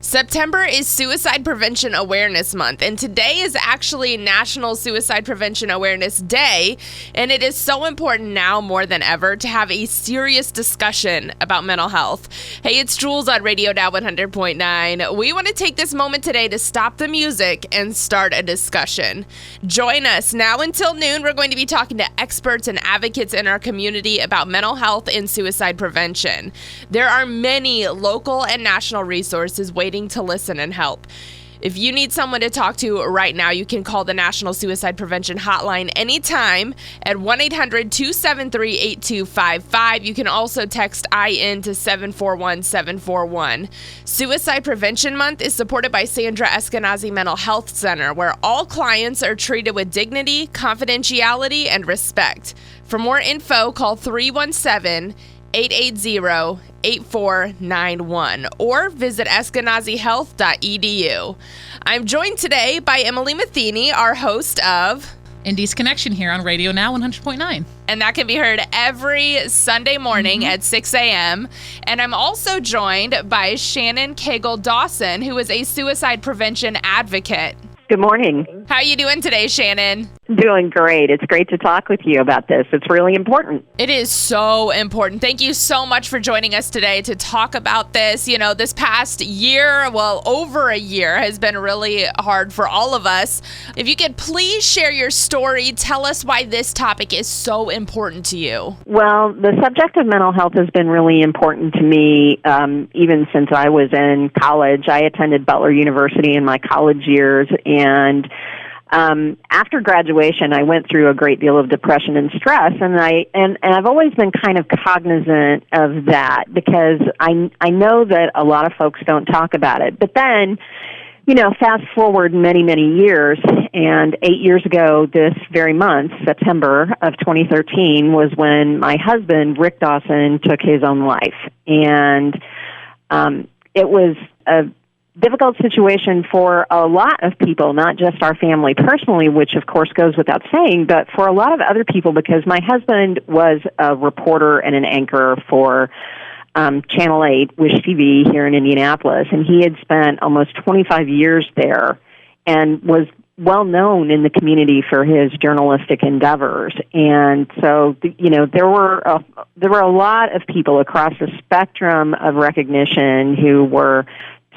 September is Suicide Prevention Awareness Month, and today is actually National Suicide Prevention Awareness Day, and it is so important now more than ever to have a serious discussion about mental health. Hey, it's Jules on Radio Now 100.9. We want to take this moment today to stop the music and start a discussion. Join us now until noon. We're going to be talking to experts and advocates in our community about mental health and suicide prevention. There are many local and national resources waiting to listen and help. If you need someone to talk to right now, you can call the National Suicide Prevention Hotline anytime at 1-800-273-8255. You can also text IN to 741-741. Suicide Prevention Month is supported by Sandra Eskenazi Mental Health Center, where all clients are treated with dignity, confidentiality, and respect. For more info, call 317-880-8491 or visit eskenazihealth.edu. I'm joined today by Emily Matheny, our host of Indies Connection here on Radio Now 100.9. And that can be heard every Sunday morning at 6 a.m. And I'm also joined by Shannon Cagle Dawson, who is a suicide prevention advocate. Good morning. How are you doing today, Shannon? Doing great. It's great to talk with you about this. It's really important. It is so important. Thank you so much for joining us today to talk about this. You know, this past year, well, over a year, has been really hard for all of us. If you could please share your story, tell us why this topic is so important to you. Well, the subject of mental health has been really important to me even since I was in college. I attended Butler University in my college years, and after graduation, I went through a great deal of depression and stress, and I've always been kind of cognizant of that because I know that a lot of folks don't talk about it. But then, you know, fast forward many, many years, and 8 years ago this very month, September of 2013, was when my husband, Rick Dawson, took his own life. And it was a difficult situation for a lot of people, not just our family personally, which of course goes without saying, but for a lot of other people, because my husband was a reporter and an anchor for Channel 8, Wish TV here in Indianapolis, and he had spent almost 25 years there and was well known in the community for his journalistic endeavors. And so, you know, there were a lot of people across the spectrum of recognition who were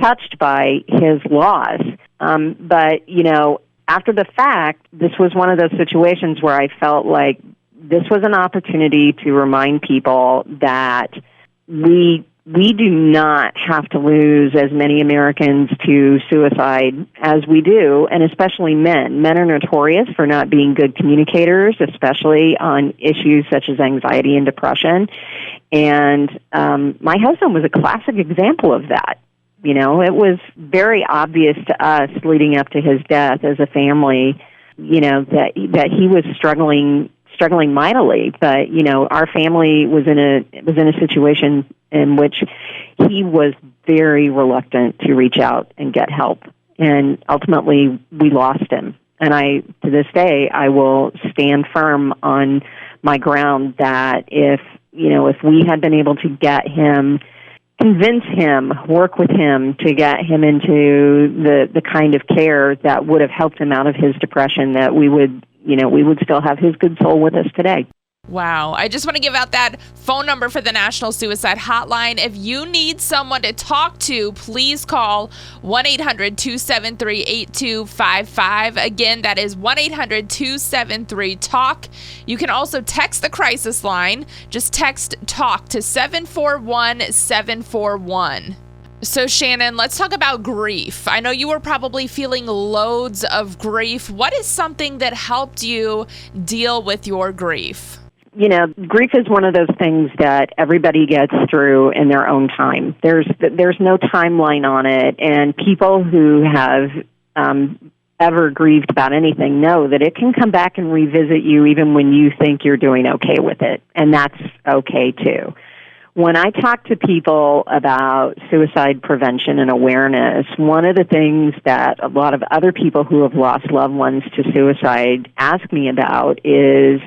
touched by his loss. But, you know, after the fact, this was one of those situations where I felt like this was an opportunity to remind people that we do not have to lose as many Americans to suicide as we do, and especially men. Men are notorious for not being good communicators, especially on issues such as anxiety and depression. And my husband was a classic example of that. You know, it was very obvious to us leading up to his death as a family, you know, that he was struggling mightily. But, you know, our family was in a situation in which he was very reluctant to reach out and get help. And ultimately we lost him. And to this day, I will stand firm on my ground that if we had been able to get him, convince him, work with him to get him into the kind of care that would have helped him out of his depression, that we would still have his good soul with us today. Wow. I just want to give out that phone number for the National Suicide Hotline. If you need someone to talk to, please call 1-800-273-8255. Again, that is 1-800-273-TALK. You can also text the crisis line. Just text TALK to 741-741. So, Shannon, let's talk about grief. I know you were probably feeling loads of grief. What is something that helped you deal with your grief? You know, grief is one of those things that everybody gets through in their own time. There's no timeline on it, and people who have ever grieved about anything know that it can come back and revisit you even when you think you're doing okay with it, and that's okay too. When I talk to people about suicide prevention and awareness, one of the things that a lot of other people who have lost loved ones to suicide ask me about is,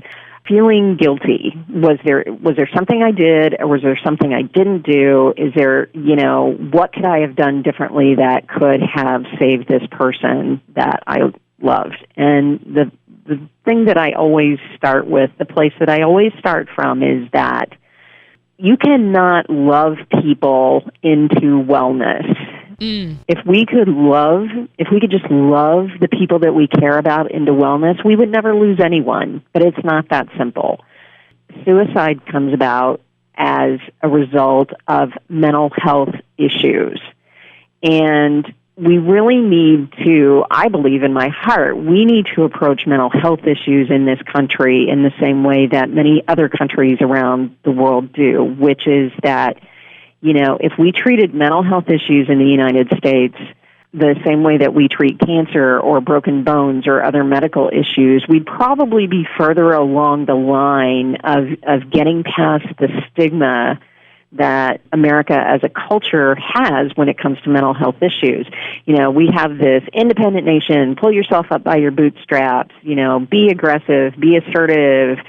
feeling guilty. Was there something I did, or was there something I didn't do? Is there, what could I have done differently that could have saved this person that I loved? And the thing that I always start with, the place that I always start from, is that you cannot love people into wellness. If we could just love the people that we care about into wellness, we would never lose anyone. But it's not that simple. Suicide comes about as a result of mental health issues. And we really need to, I believe in my heart, we need to approach mental health issues in this country in the same way that many other countries around the world do, which is that, if we treated mental health issues in the United States the same way that we treat cancer or broken bones or other medical issues, we'd probably be further along the line of getting past the stigma that America as a culture has when it comes to mental health issues. We have this independent nation, pull yourself up by your bootstraps, be aggressive, be assertive,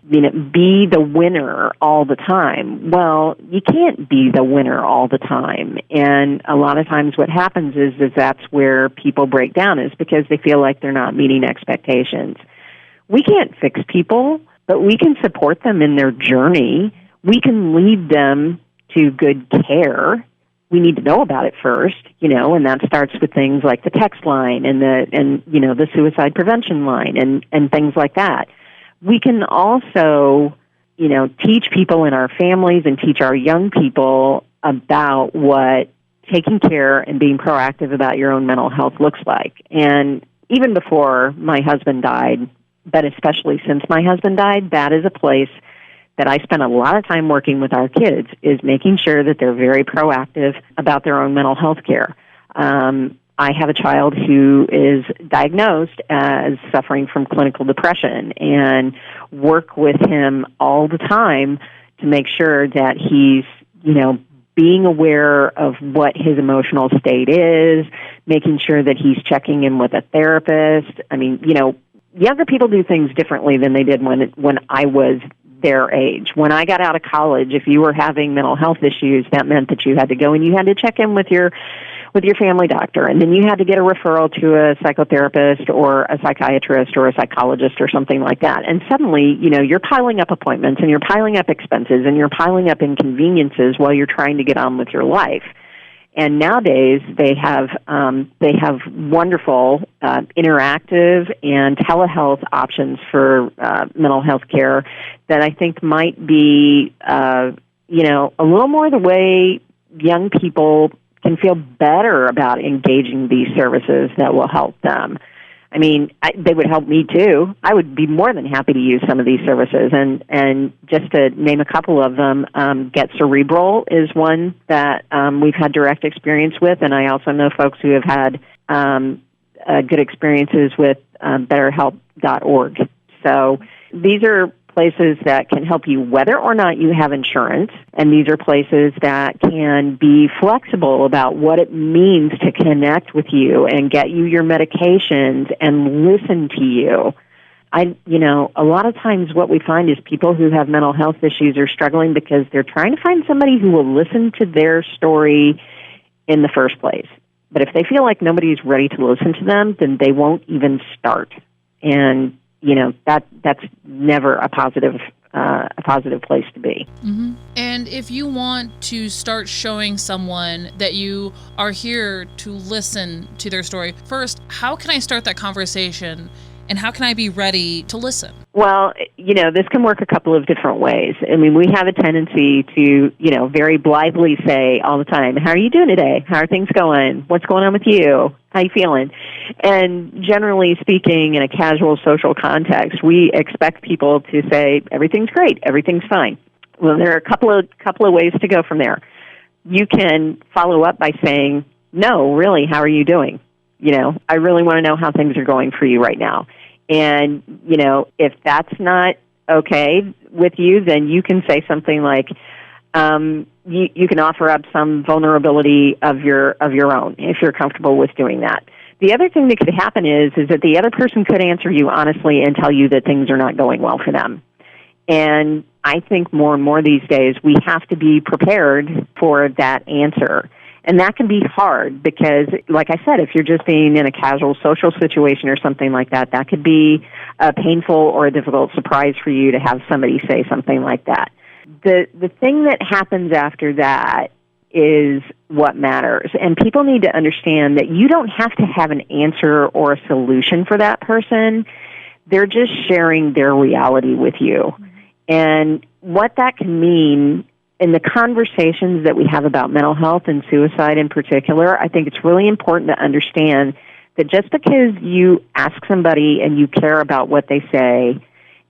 be the winner all the time. Well, you can't be the winner all the time. And a lot of times what happens is that's where people break down, is because they feel like they're not meeting expectations. We can't fix people, but we can support them in their journey. We can lead them to good care. We need to know about it first, and that starts with things like the text line and the suicide prevention line and things like that. We can also, teach people in our families and teach our young people about what taking care and being proactive about your own mental health looks like. And even before my husband died, but especially since my husband died, that is a place that I spend a lot of time working with our kids, is making sure that they're very proactive about their own mental health care. I have a child who is diagnosed as suffering from clinical depression, and work with him all the time to make sure that he's, being aware of what his emotional state is, making sure that he's checking in with a therapist. I mean, younger people do things differently than they did when I was their age. When I got out of college, if you were having mental health issues, that meant that you had to go and you had to check in with your family doctor, and then you had to get a referral to a psychotherapist or a psychiatrist or a psychologist or something like that. And suddenly, you're piling up appointments and you're piling up expenses and you're piling up inconveniences while you're trying to get on with your life. And nowadays, they have wonderful interactive and telehealth options for mental health care that I think might be, a little more the way young people can feel better about engaging these services that will help them. I mean, they would help me too. I would be more than happy to use some of these services. And just to name a couple of them, Get Cerebral is one that we've had direct experience with, and I also know folks who have had good experiences with BetterHelp.org. So these are places that can help you whether or not you have insurance, and these are places that can be flexible about what it means to connect with you and get you your medications and listen to you. A lot of times what we find is people who have mental health issues are struggling because they're trying to find somebody who will listen to their story in the first place. But if they feel like nobody's ready to listen to them, then they won't even start. And that's never a positive place to be. Mm-hmm. And if you want to start showing someone that you are here to listen to their story, first, how can I start that conversation? And how can I be ready to listen? Well, this can work a couple of different ways. I mean, we have a tendency to, very blithely say all the time, how are you doing today? How are things going? What's going on with you? How you feeling? And generally speaking, in a casual social context, we expect people to say, everything's great, everything's fine. Well, there are a couple of ways to go from there. You can follow up by saying, no, really, how are you doing? I really want to know how things are going for you right now. And, if that's not okay with you, then you can say something like, you can offer up some vulnerability of your own if you're comfortable with doing that. The other thing that could happen is that the other person could answer you honestly and tell you that things are not going well for them. And I think more and more these days we have to be prepared for that answer. And that can be hard because, like I said, if you're just being in a casual social situation or something like that, that could be a painful or a difficult surprise for you to have somebody say something like that. The thing that happens after that is what matters. And people need to understand that you don't have to have an answer or a solution for that person. They're just sharing their reality with you. And what that can mean in the conversations that we have about mental health and suicide in particular, I think it's really important to understand that just because you ask somebody and you care about what they say,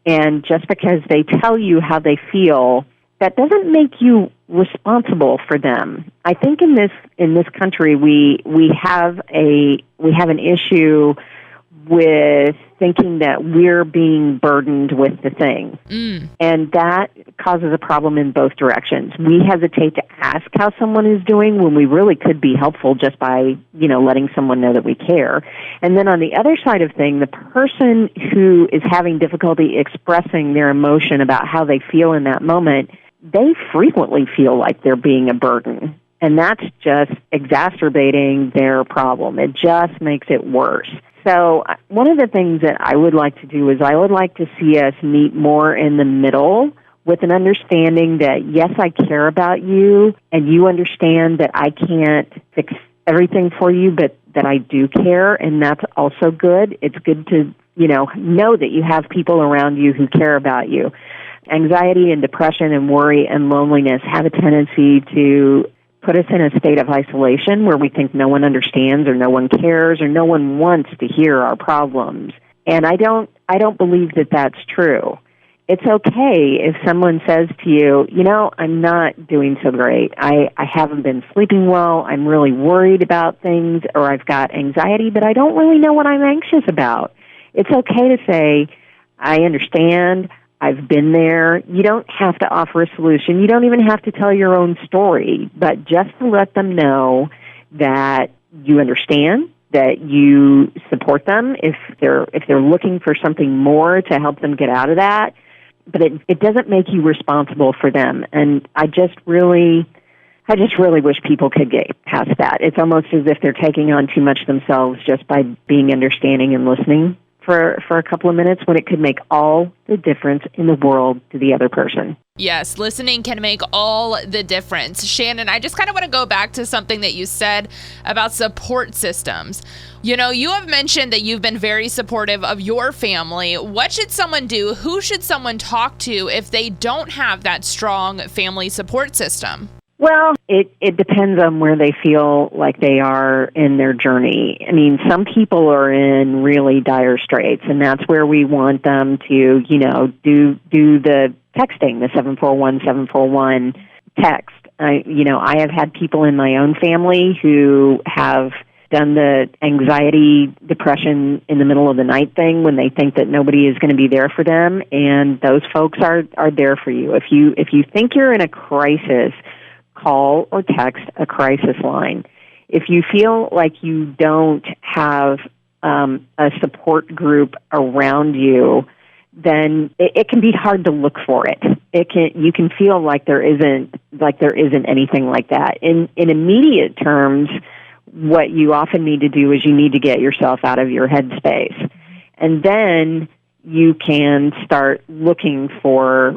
and just because they tell you how they feel, that doesn't make you responsible for them. I think in this country we have an issue with thinking that we're being burdened with the thing. And that causes a problem in both directions. We hesitate to ask how someone is doing when we really could be helpful just by, letting someone know that we care. And then on the other side of things, the person who is having difficulty expressing their emotion about how they feel in that moment, they frequently feel like they're being a burden. And that's just exacerbating their problem. It just makes it worse. So one of the things that I would like to do is I would like to see us meet more in the middle with an understanding that, yes, I care about you, and you understand that I can't fix everything for you, but that I do care, and that's also good. It's good to, know that you have people around you who care about you. Anxiety and depression and worry and loneliness have a tendency to put us in a state of isolation where we think no one understands or no one cares or no one wants to hear our problems. And I don't believe that that's true. It's okay if someone says to you, I'm not doing so great. I haven't been sleeping well. I'm really worried about things, or I've got anxiety, but I don't really know what I'm anxious about. It's okay to say, I understand. I've been there. You don't have to offer a solution. You don't even have to tell your own story, but just to let them know that you understand, that you support them if they're looking for something more to help them get out of that. But it doesn't make you responsible for them. And I just really wish people could get past that. It's almost as if they're taking on too much themselves just by being understanding and listening for a couple of minutes, when it could make all the difference in the world to the other person. Yes, listening can make all the difference. Shannon, I just kind of want to go back to something that you said about support systems. You have mentioned that you've been very supportive of your family. What should someone do? Who should someone talk to if they don't have that strong family support system? Well, it depends on where they feel like they are in their journey. I mean, some people are in really dire straits, and that's where we want them to, do the texting, the 741-741 text. I have had people in my own family who have done the anxiety, depression in the middle of the night thing when they think that nobody is going to be there for them, and those folks are there for you. If you think you're in a crisis, call or text a crisis line. If you feel like you don't have a support group around you, then it can be hard to look for it. You can feel like there isn't anything like that. In immediate terms, what you often need to do is you need to get yourself out of your headspace, and then you can start looking for,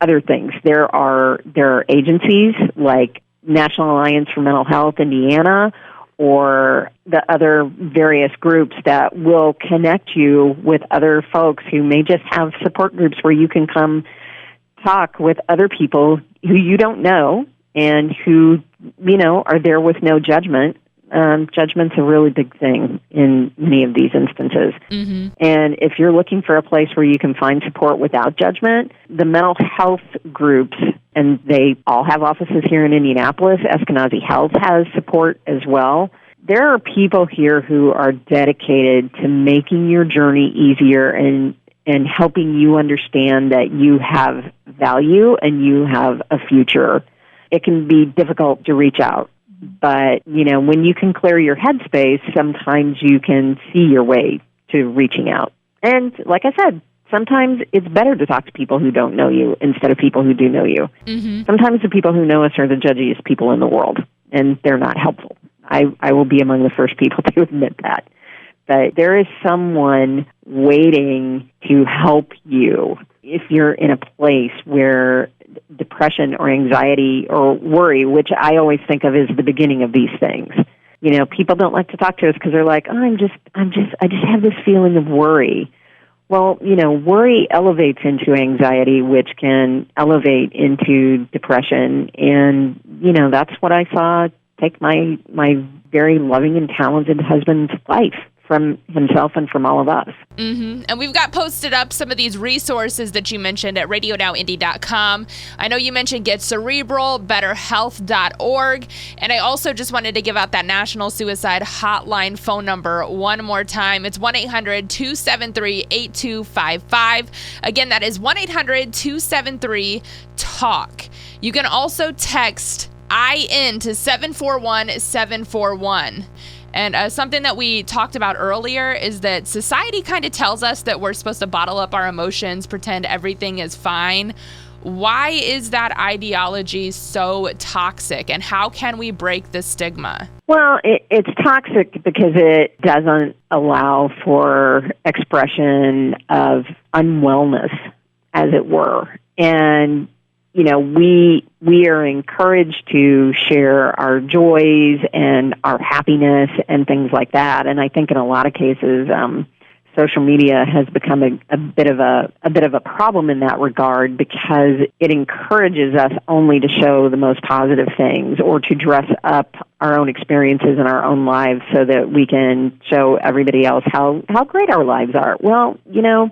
other things. There are agencies like National Alliance for Mental Health Indiana or the other various groups that will connect you with other folks who may just have support groups where you can come talk with other people who you don't know and who, are there with no judgment. Judgment's a really big thing in many of these instances. Mm-hmm. And if you're looking for a place where you can find support without judgment, the mental health groups, and they all have offices here in Indianapolis. Eskenazi Health has support as well. There are people here who are dedicated to making your journey easier and helping you understand that you have value and you have a future. It can be difficult to reach out. But, when you can clear your headspace, sometimes you can see your way to reaching out. And like I said, Sometimes it's better to talk to people who don't know you instead of people who do know you. Mm-hmm. Sometimes the people who know us are the judgiest people in the world, and they're not helpful. I will be among the first people to admit that. But there is someone waiting to help you if you're in a place where depression or anxiety or worry, which I always think of as the beginning of these things. You know, people don't like to talk to us because they're like, oh, I just have this feeling of worry. Well, you know, worry elevates into anxiety, which can elevate into depression. And, you know, that's what I saw take my very loving and talented husband's life from himself and from all of us. Mm-hmm. And we've got posted up some of these resources that you mentioned at radionowindy.com. I know you mentioned Get Cerebral, betterhealth.org, and I also just wanted to give out that National Suicide Hotline phone number one more time. It's 1-800-273-8255. Again, that is 1-800-273-TALK. You can also text IN to 741-741. And something that we talked about earlier is that society kind of tells us that we're supposed to bottle up our emotions, pretend everything is fine. Why is that ideology so toxic, and how can we break the stigma? Well, it's toxic because it doesn't allow for expression of unwellness, as it were. And you know, we are encouraged to share our joys and our happiness and things like that. And I think in a lot of cases, social media has become a bit of a problem in that regard, because it encourages us only to show the most positive things or to dress up our own experiences in our own lives so that we can show everybody else how great our lives are. Well, you know,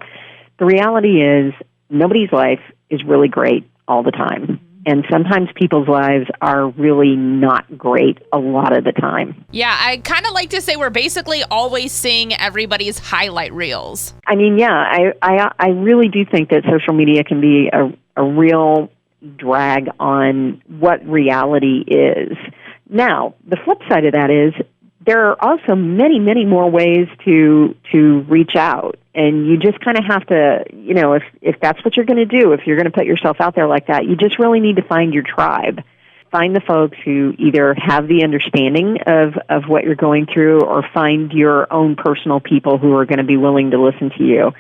the reality is nobody's life is really great all the time. And sometimes people's lives are really not great a lot of the time. Yeah, I kind of like to say we're basically always seeing everybody's highlight reels. I mean, yeah, I really do think that social media can be a real drag on what reality is. Now, the flip side of that is there are also many, many more ways to reach out. And you just kind of have to, you know, if that's what you're going to do, if you're going to put yourself out there like that, you just really need to find your tribe. Find the folks who either have the understanding of what you're going through, or find your own personal people who are going to be willing to listen to you.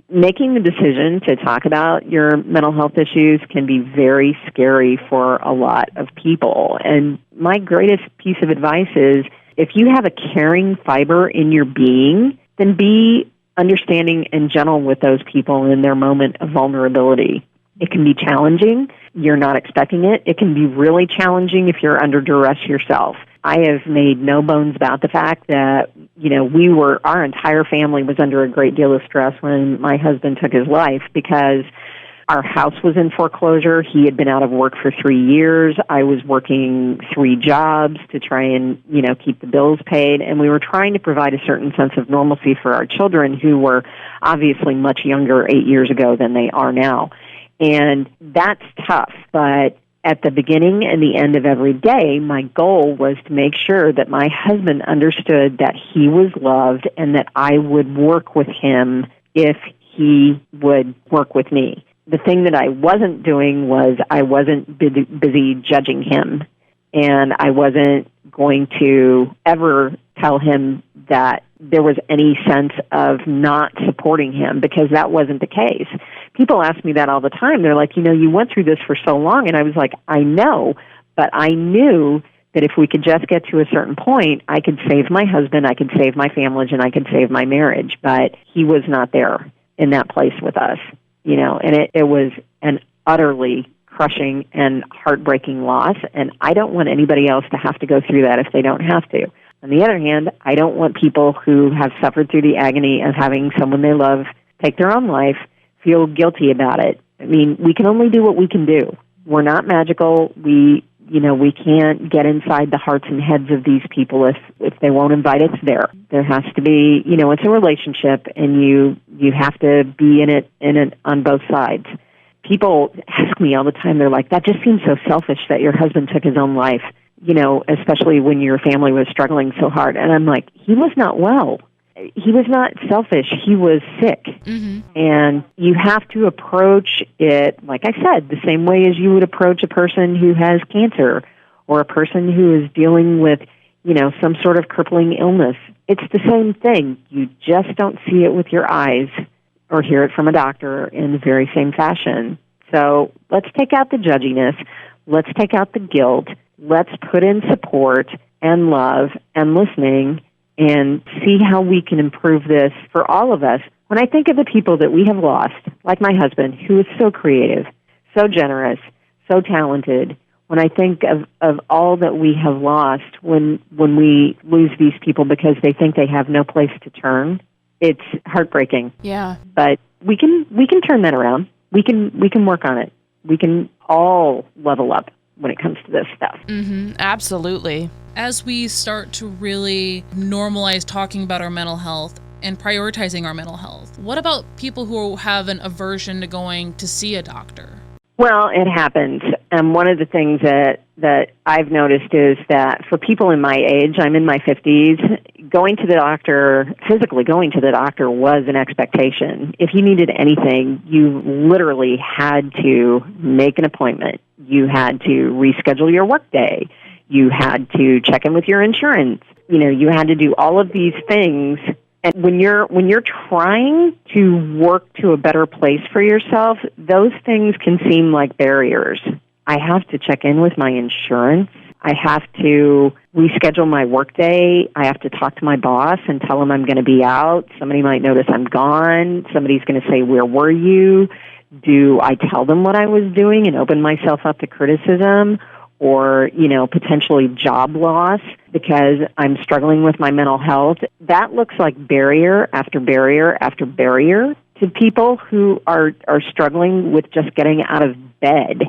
Making the decision to talk about your mental health issues can be very scary for a lot of people. And my greatest piece of advice is, if you have a caring fiber in your being, then be understanding and gentle with those people in their moment of vulnerability. It can be challenging. You're not expecting it. It can be really challenging if you're under duress yourself. I have made no bones about the fact that, you know, our entire family was under a great deal of stress when my husband took his life, because our house was in foreclosure. He had been out of work for 3 years. I was working 3 jobs to try and, you know, keep the bills paid. And we were trying to provide a certain sense of normalcy for our children, who were obviously much younger 8 years ago than they are now. And that's tough. But at the beginning and the end of every day, my goal was to make sure that my husband understood that he was loved and that I would work with him if he would work with me. The thing that I wasn't doing was I wasn't busy judging him, and I wasn't going to ever tell him that there was any sense of not supporting him, because that wasn't the case. People ask me that all the time. They're like, you know, you went through this for so long, and I was like, I know, but I knew that if we could just get to a certain point, I could save my husband, I could save my family, and I could save my marriage, but he was not there in that place with us. You know, and it was an utterly crushing and heartbreaking loss, and I don't want anybody else to have to go through that if they don't have to. On the other hand, I don't want people who have suffered through the agony of having someone they love take their own life feel guilty about it. I mean, we can only do what we can do. We're not magical. We can't get inside the hearts and heads of these people if they won't invite us there. There has to be, you know, it's a relationship, and you have to be in it on both sides. People ask me all the time, they're like, that just seems so selfish that your husband took his own life, you know, especially when your family was struggling so hard. And I'm like, he was not well. he was not selfish. He was sick. Mm-hmm. And you have to approach it, like I said, the same way as you would approach a person who has cancer or a person who is dealing with, some sort of crippling illness. It's the same thing. You just don't see it with your eyes or hear it from a doctor in the very same fashion. So let's take out the judginess. Let's take out the guilt. Let's put in support and love and listening and see how we can improve this for all of us. When I think of the people that we have lost, like my husband, who is so creative, so generous, so talented, when I think of all that we have lost when we lose these people because they think they have no place to turn, it's heartbreaking. Yeah. But we can turn that around. We can work on it. We can all level up when it comes to this stuff. Mm-hmm. Absolutely. As we start to really normalize talking about our mental health and prioritizing our mental health, what about people who have an aversion to going to see a doctor? Well, it happens. And one of the things that I've noticed is that for people in my age, I'm in my 50s, physically going to the doctor was an expectation. If you needed anything, you literally had to make an appointment. You had to reschedule your workday. You had to check in with your insurance. You had to do all of these things. And when you're trying to work to a better place for yourself, those things can seem like barriers. I have to check in with my insurance. I have to reschedule my workday. I have to talk to my boss and tell him I'm going to be out. Somebody might notice I'm gone. Somebody's going to say, "Where were you?" Do I tell them what I was doing and open myself up to criticism or, potentially job loss because I'm struggling with my mental health? That looks like barrier after barrier after barrier to people who are struggling with just getting out of bed.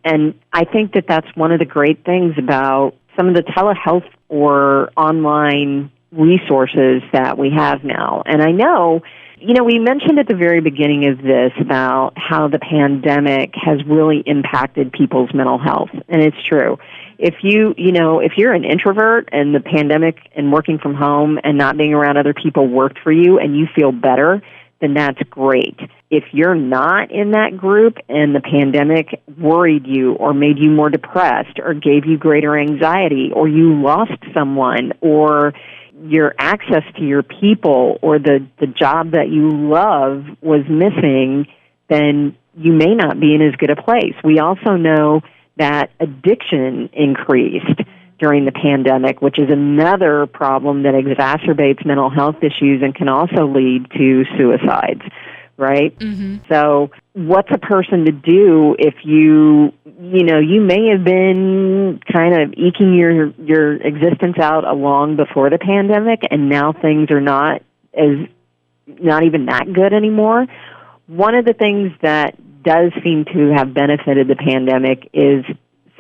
And I think that that's one of the great things about some of the telehealth or online resources that we have now. And I know, we mentioned at the very beginning of this about how the pandemic has really impacted people's mental health. And it's true. If you're an introvert and the pandemic and working from home and not being around other people worked for you and you feel better, then that's great. If you're not in that group and the pandemic worried you or made you more depressed or gave you greater anxiety or you lost someone or your access to your people or the job that you love was missing, then you may not be in as good a place. We also know that addiction increased during the pandemic, which is another problem that exacerbates mental health issues and can also lead to suicides, right? Mm-hmm. So what's a person to do if you may have been kind of eking your existence out along before the pandemic and now things are not even that good anymore? One of the things that does seem to have benefited the pandemic is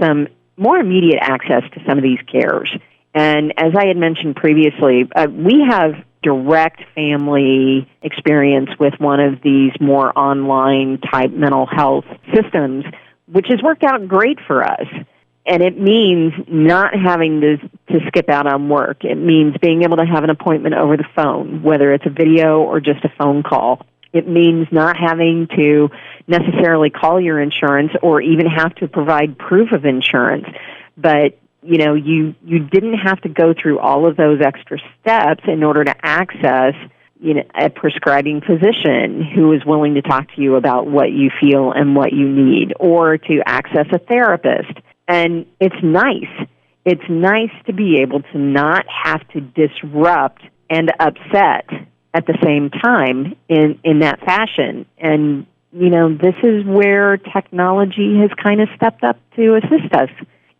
some more immediate access to some of these cares. And as I had mentioned previously, we have direct family experience with one of these more online type mental health systems, which has worked out great for us. And it means not having to skip out on work. It means being able to have an appointment over the phone, whether it's a video or just a phone call. It means not having to necessarily call your insurance or even have to provide proof of insurance. But, you didn't have to go through all of those extra steps in order to access, a prescribing physician who is willing to talk to you about what you feel and what you need, or to access a therapist. And it's nice. It's nice to be able to not have to disrupt and upset at the same time in that fashion. And, this is where technology has kind of stepped up to assist us.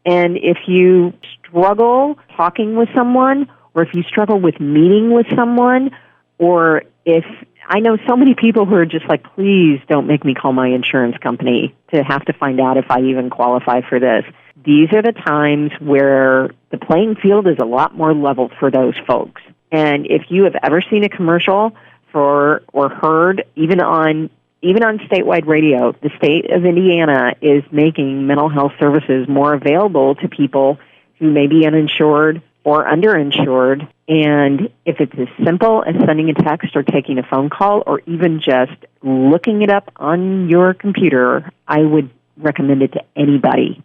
And if you struggle talking with someone, or if you struggle with meeting with someone, or if I know so many people who are just like, please don't make me call my insurance company to have to find out if I even qualify for this. These are the times where the playing field is a lot more level for those folks. And if you have ever seen a commercial or heard, even on statewide radio, the state of Indiana is making mental health services more available to people who may be uninsured or underinsured. And if it's as simple as sending a text or taking a phone call or even just looking it up on your computer, I would recommend it to anybody.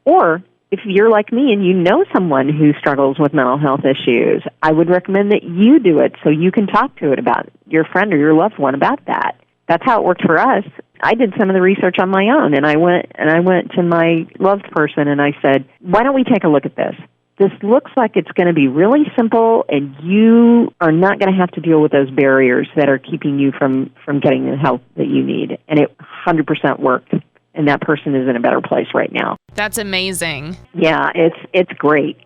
Or if you're like me and you know someone who struggles with mental health issues, I would recommend that you do it so you can talk to it about your friend or your loved one about that. That's how it worked for us. I did some of the research on my own, and I went to my loved person and I said, why don't we take a look at this? This looks like it's going to be really simple, and you are not going to have to deal with those barriers that are keeping you from getting the help that you need. And it 100% worked, and that person is in a better place right now. That's amazing. Yeah, it's great.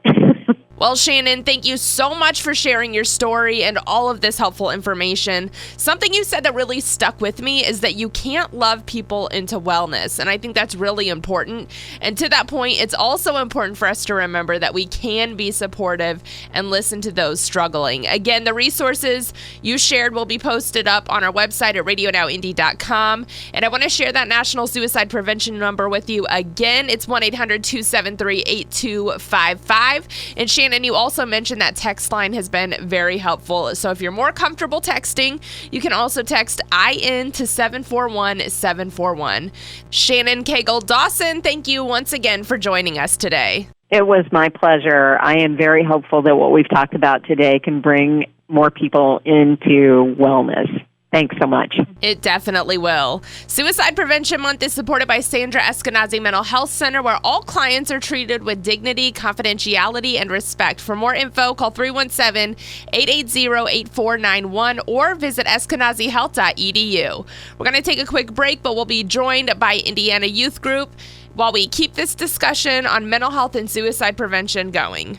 Well, Shannon, thank you so much for sharing your story and all of this helpful information. Something you said that really stuck with me is that you can't love people into wellness, and I think that's really important. And to that point, it's also important for us to remember that we can be supportive and listen to those struggling. Again, the resources you shared will be posted up on our website at radionowindy.com, and I want to share that National Suicide Prevention number with you again. It's 1-800-273-8255. And Shannon, you also mentioned that text line has been very helpful. So if you're more comfortable texting, you can also text IN to 741-741. Shannon Cagle Dawson, thank you once again for joining us today. It was my pleasure. I am very hopeful that what we've talked about today can bring more people into wellness. Thanks so much. It definitely will. Suicide Prevention Month is supported by Sandra Eskenazi Mental Health Center, where all clients are treated with dignity, confidentiality, and respect. For more info, call 317-880-8491 or visit eskenazihealth.edu. We're going to take a quick break, but we'll be joined by Indiana Youth Group while we keep this discussion on mental health and suicide prevention going.